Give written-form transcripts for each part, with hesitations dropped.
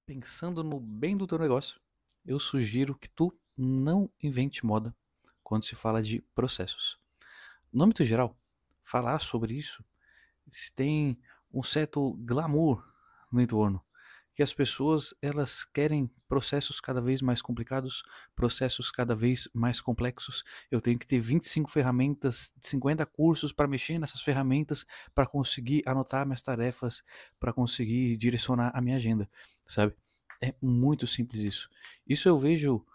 Pensando no bem do teu negócio, eu sugiro que tu não invente moda quando se fala de processos. No âmbito geral, falar sobre isso se tem um certo glamour no entorno, que as pessoas elas querem processos cada vez mais complicados, processos cada vez mais complexos. Eu tenho que ter 25 ferramentas, 50 cursos para mexer nessas ferramentas, para conseguir anotar minhas tarefas, para conseguir direcionar a minha agenda, sabe? É muito simples isso. Isso eu vejo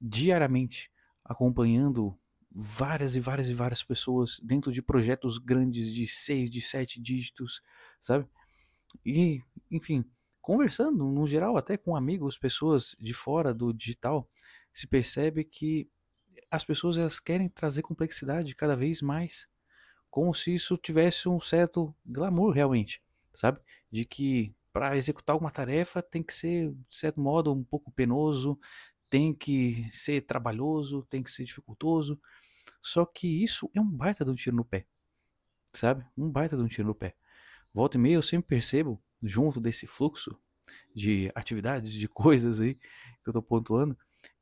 diariamente, acompanhando várias e várias e várias pessoas dentro de projetos grandes de 6 de 7 dígitos, sabe? E, enfim, conversando no geral até com amigos, pessoas de fora do digital, se percebe que as pessoas elas querem trazer complexidade cada vez mais, como se isso tivesse um certo glamour realmente, sabe? De que para executar alguma tarefa tem que ser, de certo modo, um pouco penoso, tem que ser trabalhoso, tem que ser dificultoso. Só que isso é um baita de um tiro no pé, sabe? Um baita de um tiro no pé. Volta e meia eu sempre percebo, junto desse fluxo de atividades, de coisas aí que eu tô pontuando,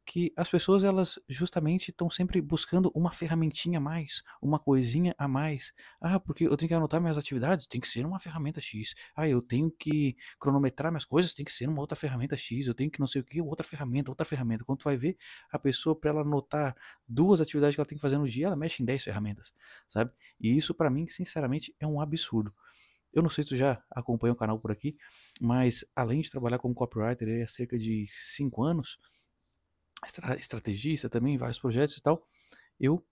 que as pessoas elas justamente estão sempre buscando uma ferramentinha a mais, uma coisinha a mais. Ah, porque eu tenho que anotar minhas atividades, tem que ser uma ferramenta X. Ah, eu tenho que cronometrar minhas coisas, tem que ser uma outra ferramenta X. Eu tenho que não sei o que, outra ferramenta, outra ferramenta. Quando tu vai ver, a pessoa, para ela anotar duas atividades que ela tem que fazer no dia, ela mexe em 10 ferramentas, sabe? E isso para mim, sinceramente, é um absurdo. Eu não sei se tu já acompanha o canal por aqui, mas além de trabalhar como copywriter há cerca de 5 anos, estrategista também, vários projetos e tal, eu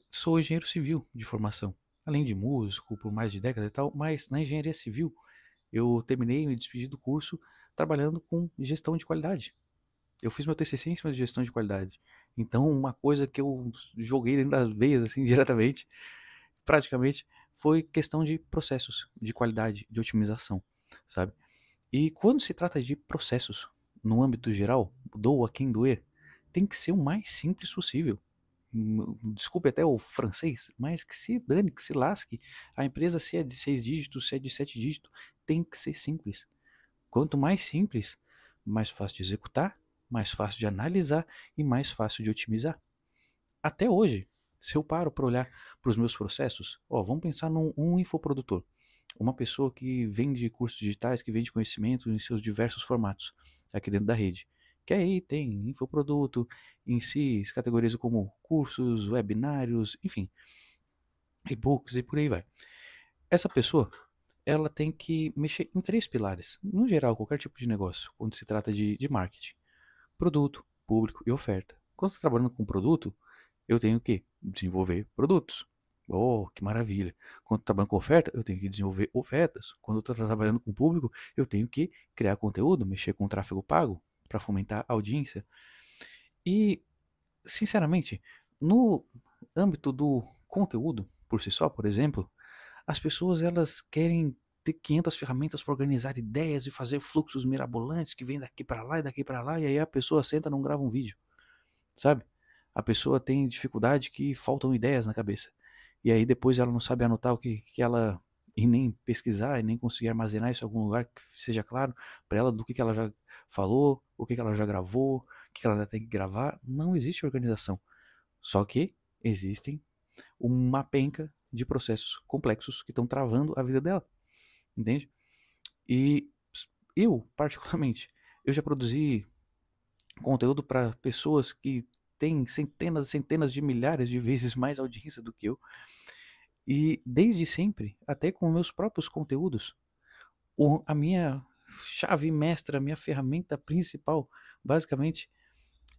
sou engenheiro civil de formação. Além de músico por mais de décadas e tal, mas na engenharia civil eu terminei e me despedi do curso trabalhando com gestão de qualidade. Eu fiz meu TCC em cima de gestão de qualidade. Então, uma coisa que eu joguei dentro das veias, assim, diretamente, praticamente, foi questão de processos de qualidade, de otimização, sabe? E quando se trata de processos, no âmbito geral, doa quem doer, tem que ser o mais simples possível. Desculpe até o francês, mas que se dane, que se lasque. A empresa, se é de 6 dígitos, se é de 7 dígitos, tem que ser simples. Quanto mais simples, mais fácil de executar, mais fácil de analisar e mais fácil de otimizar. Até hoje, se eu paro para olhar para os meus processos, ó, vamos pensar num um infoprodutor, uma pessoa que vende cursos digitais, que vende conhecimento em seus diversos formatos aqui dentro da rede. Que aí tem infoproduto, em si se categoriza como cursos, webinários, enfim, e-books e por aí vai. Essa pessoa, ela tem que mexer em três pilares, no geral, qualquer tipo de negócio, quando se trata de marketing: produto, público e oferta. Quando estou trabalhando com produto, eu tenho que desenvolver produtos. Oh, que maravilha. Quando eu trabalho com oferta, eu tenho que desenvolver ofertas. Quando eu estou trabalhando com público, eu tenho que criar conteúdo, mexer com tráfego pago para fomentar a audiência. E, sinceramente, no âmbito do conteúdo por si só, por exemplo, as pessoas elas querem ter 500 ferramentas para organizar ideias e fazer fluxos mirabolantes que vêm daqui para lá e daqui para lá, e aí a pessoa senta e não grava um vídeo, sabe? A pessoa tem dificuldade que faltam ideias na cabeça. E aí depois ela não sabe anotar o que ela. E nem pesquisar, e nem conseguir armazenar isso em algum lugar que seja claro para ela do que ela já falou, o que ela já gravou, o que ela ainda tem que gravar. Não existe organização. Só que existem uma penca de processos complexos que estão travando a vida dela, entende? E eu, particularmente, eu já produzi conteúdo para pessoas que têm centenas e centenas de milhares de vezes mais audiência do que eu. E desde sempre, até com meus próprios conteúdos, a minha chave mestra, a minha ferramenta principal, basicamente,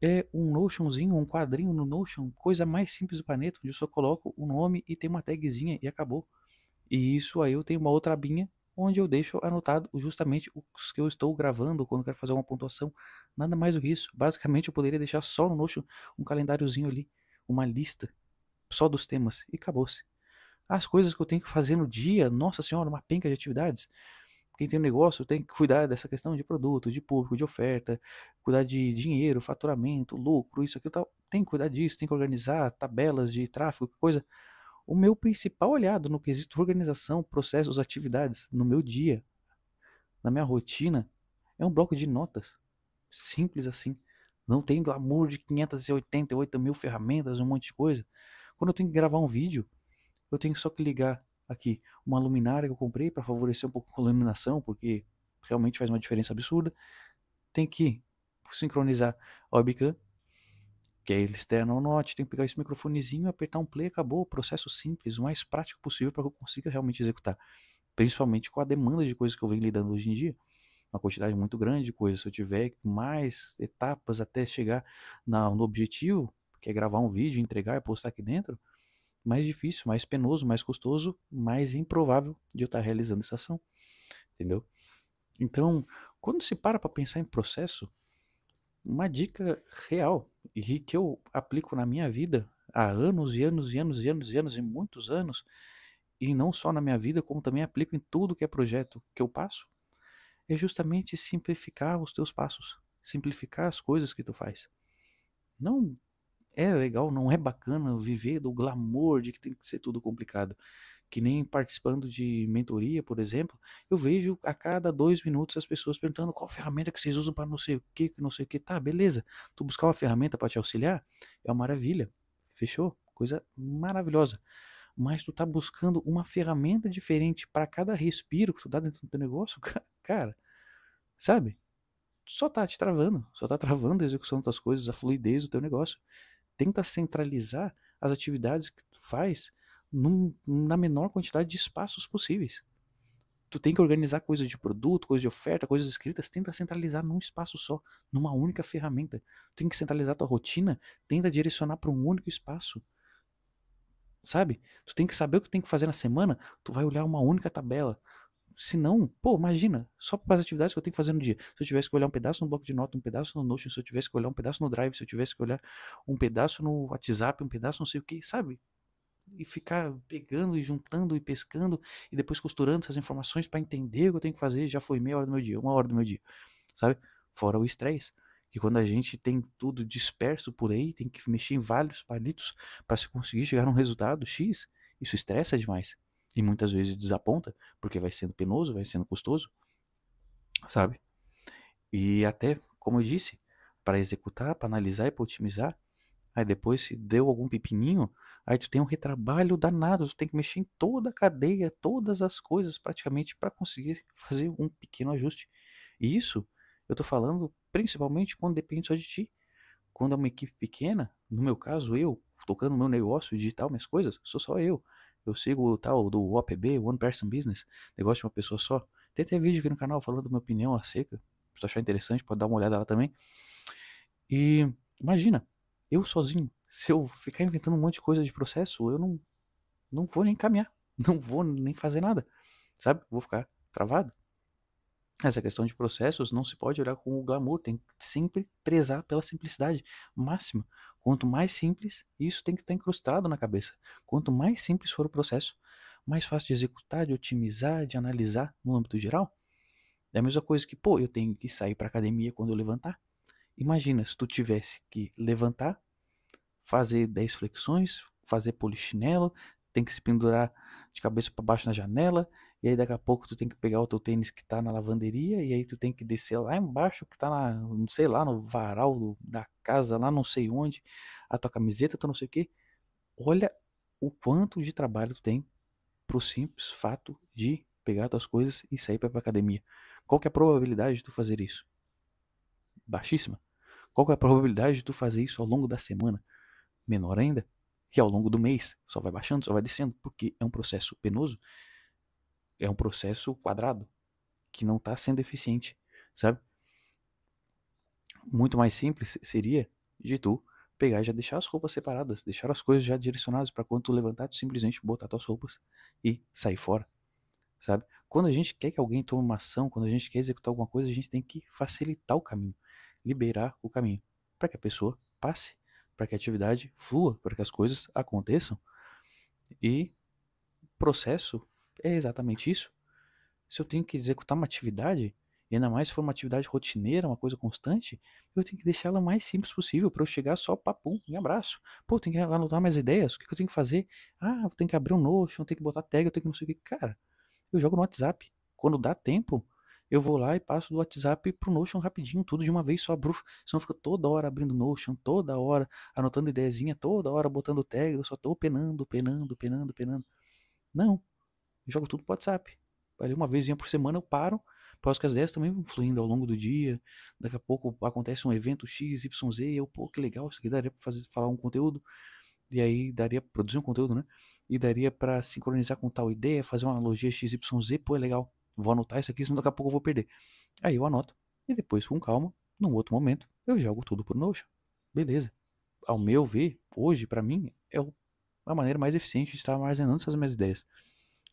é um Notionzinho, um quadrinho no Notion, coisa mais simples do planeta, onde eu só coloco o nome e tem uma tagzinha e acabou. E isso aí eu tenho uma outra abinha onde eu deixo anotado justamente os que eu estou gravando quando eu quero fazer uma pontuação. Nada mais do que isso. Basicamente eu poderia deixar só no Notion um calendáriozinho ali, uma lista só dos temas e acabou-se. As coisas que eu tenho que fazer no dia, nossa senhora, uma penca de atividades. Quem tem um negócio tem que cuidar dessa questão de produto, de público, de oferta, cuidar de dinheiro, faturamento, lucro, isso, aquilo, tal. Tem que cuidar disso, tem que organizar tabelas de tráfego, coisa. O meu principal aliado no quesito organização, processos, atividades, no meu dia, na minha rotina, É um bloco de notas. Simples assim. Não tem glamour de 588 mil ferramentas, um monte de coisa. Quando eu tenho que gravar um vídeo, eu tenho só que ligar aqui uma luminária que eu comprei para favorecer um pouco a iluminação, porque realmente faz uma diferença absurda. Tem que sincronizar a webcam, que é ele externo ao Note, tem que pegar esse microfonezinho, apertar um play, acabou. Processo simples, o mais prático possível para que eu consiga realmente executar. Principalmente com a demanda de coisas que eu venho lidando hoje em dia. Uma quantidade muito grande de coisas. Se eu tiver mais etapas até chegar no objetivo, que é gravar um vídeo, entregar e postar aqui dentro, mais difícil, mais penoso, mais custoso, mais improvável de eu estar realizando essa ação. Entendeu? Então, quando se para pensar em processo, uma dica real e que eu aplico na minha vida há anos e anos e anos e anos e anos e muitos anos, e não só na minha vida, como também aplico em tudo que é projeto que eu passo, é justamente simplificar os teus passos, simplificar as coisas que tu faz. Não é legal, não é bacana viver do glamour de que tem que ser tudo complicado. Que nem participando de mentoria, por exemplo, eu vejo a cada 2 minutos as pessoas perguntando qual ferramenta que vocês usam para não sei o que. Tá, beleza. Tu buscar uma ferramenta para te auxiliar é uma maravilha. Fechou? Coisa maravilhosa. Mas tu tá buscando uma ferramenta diferente para cada respiro que tu dá dentro do teu negócio, cara, sabe? Só tá te travando, só tá travando a execução das tuas coisas, a fluidez do teu negócio. Tenta centralizar as atividades que tu faz na menor quantidade de espaços possíveis. Tu tem que organizar coisas de produto, coisas de oferta, coisas escritas, tenta centralizar num espaço só, numa única ferramenta. Tu tem que centralizar tua rotina, tenta direcionar para um único espaço. Sabe? Tu tem que saber o que tem que fazer na semana, tu vai olhar uma única tabela. Se não, pô, imagina, só para as atividades que eu tenho que fazer no dia. Se eu tivesse que olhar um pedaço no bloco de nota, um pedaço no Notion, se eu tivesse que olhar um pedaço no Drive, se eu tivesse que olhar um pedaço no WhatsApp, um pedaço não sei o que, sabe? E ficar pegando e juntando e pescando e depois costurando essas informações para entender o que eu tenho que fazer, já foi meia hora do meu dia, 1 hora do meu dia, sabe? Fora o estresse, que quando a gente tem tudo disperso por aí, tem que mexer em vários palitos para se conseguir chegar num resultado X, isso estressa demais. E muitas vezes desaponta, porque vai sendo penoso, vai sendo custoso, sabe? E até, como eu disse, para executar, para analisar e para otimizar, aí depois se deu algum pepininho, aí tu tem um retrabalho danado, tu tem que mexer em toda a cadeia, todas as coisas praticamente para conseguir fazer um pequeno ajuste. E isso eu tô falando principalmente quando depende só de ti. Quando é uma equipe pequena, no meu caso eu, tocando meu negócio digital, minhas coisas, sou só eu. Eu sigo o tal do OPB, One Person Business, negócio de uma pessoa só. Tem até vídeo aqui no canal falando da minha opinião acerca. Se tu achar interessante, pode dar uma olhada lá também. E imagina, eu sozinho, se eu ficar inventando um monte de coisa de processo, eu não vou nem caminhar, não vou nem fazer nada, sabe? Vou ficar travado. Essa questão de processos não se pode olhar com o glamour, tem que sempre prezar pela simplicidade máxima. Quanto mais simples, isso tem que estar incrustado na cabeça. Quanto mais simples for o processo, mais fácil de executar, de otimizar, de analisar no âmbito geral. É a mesma coisa que, pô, eu tenho que sair para academia quando eu levantar. Imagina se tu tivesse que levantar, fazer 10 flexões, fazer polichinelo, tem que se pendurar de cabeça para baixo na janela, e aí daqui a pouco tu tem que pegar o teu tênis que tá na lavanderia, e aí tu tem que descer lá embaixo, que tá na, não sei lá, no varal da casa, lá não sei onde, a tua camiseta, tu não sei o que. Olha o quanto de trabalho tu tem pro simples fato de pegar tuas coisas e sair pra academia. Qual que é a probabilidade de tu fazer isso? Baixíssima. Qual que é a probabilidade de tu fazer isso ao longo da semana? Menor ainda. Que ao longo do mês só vai baixando, só vai descendo, porque é um processo penoso, é um processo quadrado, que não está sendo eficiente, sabe? Muito mais simples seria de tu pegar e já deixar as roupas separadas, deixar as coisas já direcionadas para quando tu levantar, tu simplesmente botar tuas roupas e sair fora, sabe? Quando a gente quer que alguém tome uma ação, quando a gente quer executar alguma coisa, a gente tem que facilitar o caminho, liberar o caminho, para que a pessoa passe, para que a atividade flua, para que as coisas aconteçam. E processo é exatamente isso. Se eu tenho que executar uma atividade, e ainda mais se for uma atividade rotineira, uma coisa constante, eu tenho que deixar ela o mais simples possível para eu chegar só papum, em abraço. Pô, eu tenho que anotar minhas ideias, o que eu tenho que fazer? Ah, eu tenho que abrir um Notion, eu tenho que botar tag, eu tenho que não sei o que. Cara, eu jogo no WhatsApp. Quando dá tempo, eu vou lá e passo do WhatsApp pro Notion rapidinho, tudo de uma vez só, bruf, senão fica toda hora abrindo Notion, toda hora anotando ideiazinha, toda hora botando tag, eu só tô penando, penando, penando, penando. Não, eu jogo tudo pro WhatsApp. Ali uma vezinha por semana eu paro, posso que as ideias também vão fluindo ao longo do dia, daqui a pouco acontece um evento X, Y, Z, eu, pô, que legal, isso aqui daria pra falar um conteúdo, e aí daria pra produzir um conteúdo, né? E daria pra sincronizar com tal ideia, fazer uma analogia X, Y, Z, pô, é legal, vou anotar isso aqui, senão daqui a pouco eu vou perder. Aí eu anoto, e depois com calma, num outro momento, eu jogo tudo pro Notion. Beleza. Ao meu ver, hoje, pra mim, é a maneira mais eficiente de estar armazenando essas minhas ideias.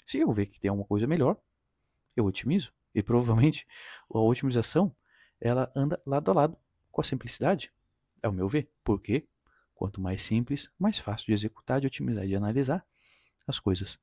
Se eu ver que tem alguma coisa melhor, eu otimizo. E provavelmente a otimização, ela anda lado a lado com a simplicidade, ao meu ver. Por quê? Quanto mais simples, mais fácil de executar, de otimizar e de analisar as coisas.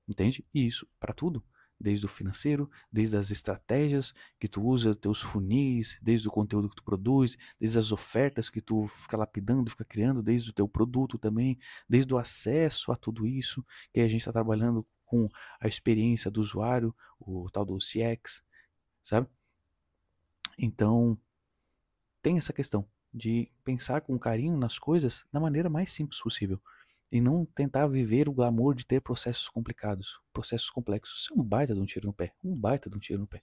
Entende? E isso para tudo. Desde o financeiro, desde as estratégias que tu usa, teus funis, desde o conteúdo que tu produz, desde as ofertas que tu fica lapidando, fica criando, desde o teu produto também, desde o acesso a tudo isso, que a gente está trabalhando com a experiência do usuário, o tal do CX, sabe? Então, tem essa questão de pensar com carinho nas coisas da maneira mais simples possível. E não tentar viver o glamour de ter processos complicados, processos complexos. Isso é um baita de um tiro no pé. Um baita de um tiro no pé.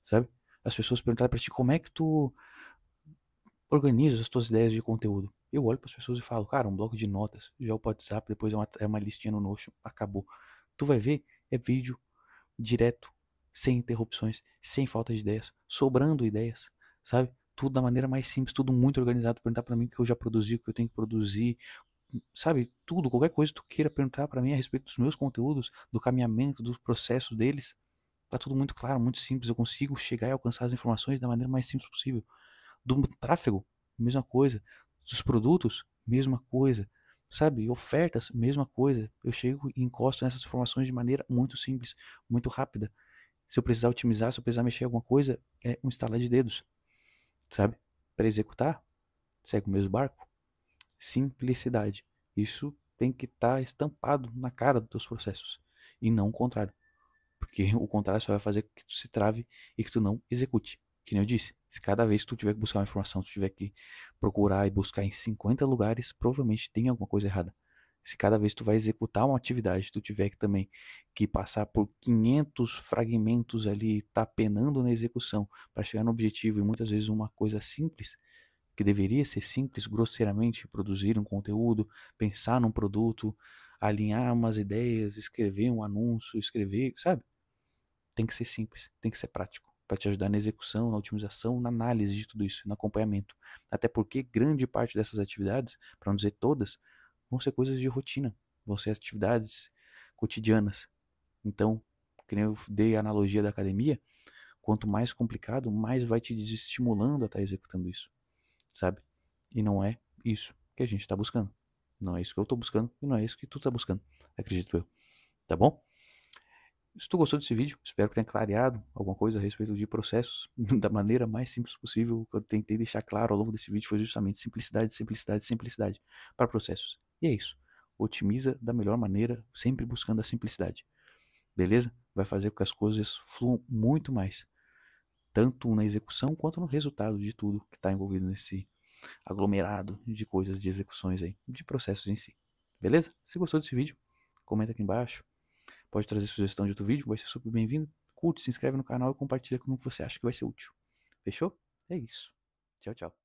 Sabe? As pessoas perguntaram pra ti como é que tu organiza as tuas ideias de conteúdo. Eu olho para as pessoas e falo, cara, um bloco de notas, já o WhatsApp, depois é uma listinha no Notion, acabou. Tu vai ver, é vídeo direto, sem interrupções, sem falta de ideias, sobrando ideias, sabe? Tudo da maneira mais simples, tudo muito organizado. Perguntar pra mim o que eu já produzi, o que eu tenho que produzir, sabe? Tudo, qualquer coisa que tu queira perguntar pra mim a respeito dos meus conteúdos, do caminhamento, dos processos deles, tá tudo muito claro, muito simples. Eu consigo chegar e alcançar as informações da maneira mais simples possível. Do tráfego, mesma coisa. Dos produtos, mesma coisa. Sabe? Ofertas, mesma coisa. Eu chego e encosto nessas informações de maneira muito simples, muito rápida. Se eu precisar otimizar, se eu precisar mexer em alguma coisa, é um estalar de dedos, sabe? Para executar, segue o mesmo barco. Simplicidade. Isso tem que estar estampado na cara dos teus processos e não o contrário, porque o contrário só vai fazer com que tu se trave e que tu não execute. Que nem eu disse, se cada vez que tu tiver que buscar uma informação, tu tiver que procurar e buscar em 50 lugares, provavelmente tem alguma coisa errada. Se cada vez que tu vai executar uma atividade, tu tiver que também que passar por 500 fragmentos ali, tá penando na execução para chegar no objetivo e muitas vezes uma coisa simples, que deveria ser simples, grosseiramente, produzir um conteúdo, pensar num produto, alinhar umas ideias, escrever um anúncio, escrever, sabe? Tem que ser simples, tem que ser prático, para te ajudar na execução, na otimização, na análise de tudo isso, no acompanhamento. Até porque grande parte dessas atividades, para não dizer todas, vão ser coisas de rotina, vão ser atividades cotidianas. Então, que nem eu dei a analogia da academia, quanto mais complicado, mais vai te desestimulando a estar executando isso, sabe? E não é isso que a gente está buscando. Não é isso que eu estou buscando e não é isso que tu está buscando, acredito eu. Tá bom? Se tu gostou desse vídeo, espero que tenha clareado alguma coisa a respeito de processos da maneira mais simples possível. O que eu tentei deixar claro ao longo desse vídeo foi justamente simplicidade, simplicidade, simplicidade para processos. E é isso. Otimiza da melhor maneira, sempre buscando a simplicidade. Beleza? Vai fazer com que as coisas fluam muito mais, tanto na execução quanto no resultado de tudo que está envolvido nesse aglomerado de coisas, de execuções aí, de processos em si. Beleza? Se gostou desse vídeo, comenta aqui embaixo. Pode trazer sugestão de outro vídeo, vai ser super bem-vindo. Curte, se inscreve no canal e compartilha com o que você acha que vai ser útil. Fechou? É isso. Tchau, tchau.